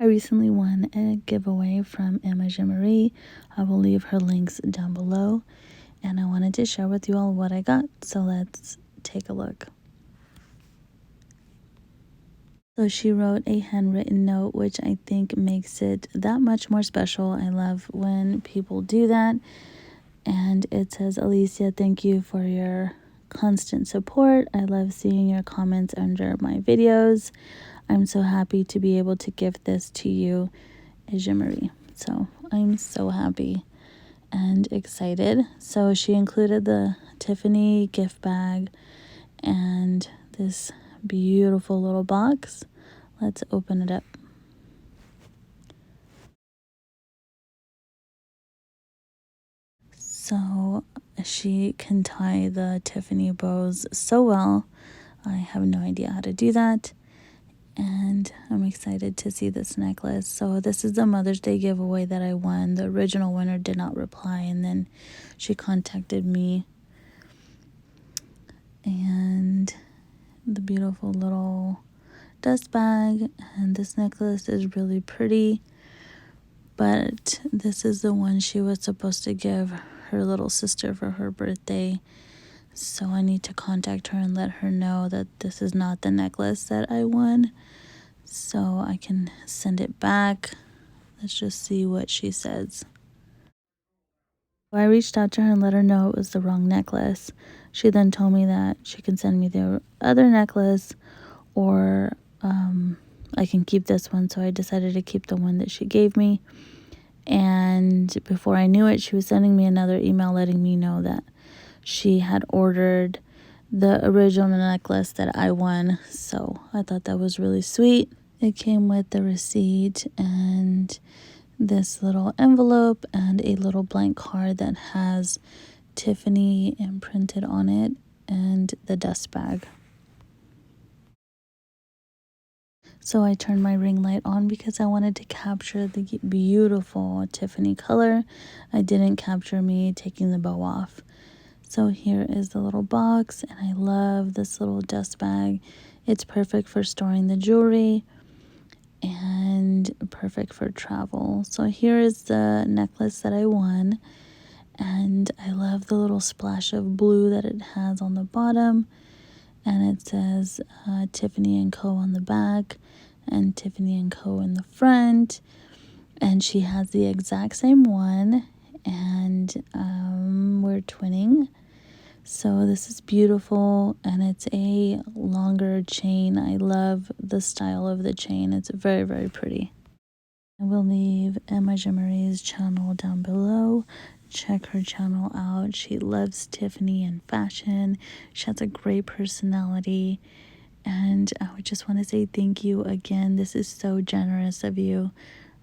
I recently won a giveaway from EmaijaMarie. I will leave her links down below. And I wanted to share with you all what I got. So let's take a look. So she wrote a handwritten note, which I think makes it that much more special. I love when people do that. And it says, Alicia, thank you for your constant support. I love seeing your comments under my videos. I'm so happy to be able to give this to you, EmaijaMarie. So I'm so happy and excited. So she included the Tiffany gift bag and this beautiful little box. Let's open it up. So she can tie the Tiffany bows so well. I have no idea how to do that. And I'm excited to see this necklace. So this is the Mother's Day giveaway that I won. The original winner did not reply, and then she contacted me. And the beautiful little dust bag, and this necklace is really pretty, but this is the one she was supposed to give her little sister for her birthday. So I need to contact her and let her know that this is not the necklace that I won, so I can send it back. Let's just see what she says. I reached out to her and let her know it was the wrong necklace. She then told me that she can send me the other necklace, or I can keep this one. So I decided to keep the one that she gave me. And before I knew it, she was sending me another email letting me know that she had ordered the original necklace that I won. So I thought that was really sweet. It came with the receipt and this little envelope and a little blank card that has Tiffany imprinted on it and the dust bag. So I turned my ring light on because I wanted to capture the beautiful Tiffany color. I didn't capture me taking the bow off. So here is the little box, and I love this little dust bag. It's perfect for storing the jewelry and perfect for travel. So here is the necklace that I won, and I love the little splash of blue that it has on the bottom, and it says Tiffany and Co on the back and Tiffany and Co in the front, and she has the exact same one, and we're twinning. So this is beautiful, and it's a longer chain. I love the style of the chain. It's very, very pretty. I will leave EmaijaMarie's channel down below. Check her channel out. She loves Tiffany and fashion. She has a great personality. And I would just want to say thank you again. This is so generous of you.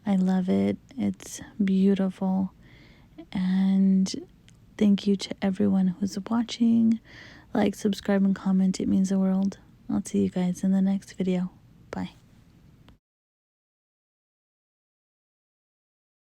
I love it. It's beautiful. And thank you to everyone who's watching. Like, subscribe, and comment. It means the world. I'll see you guys in the next video. Bye.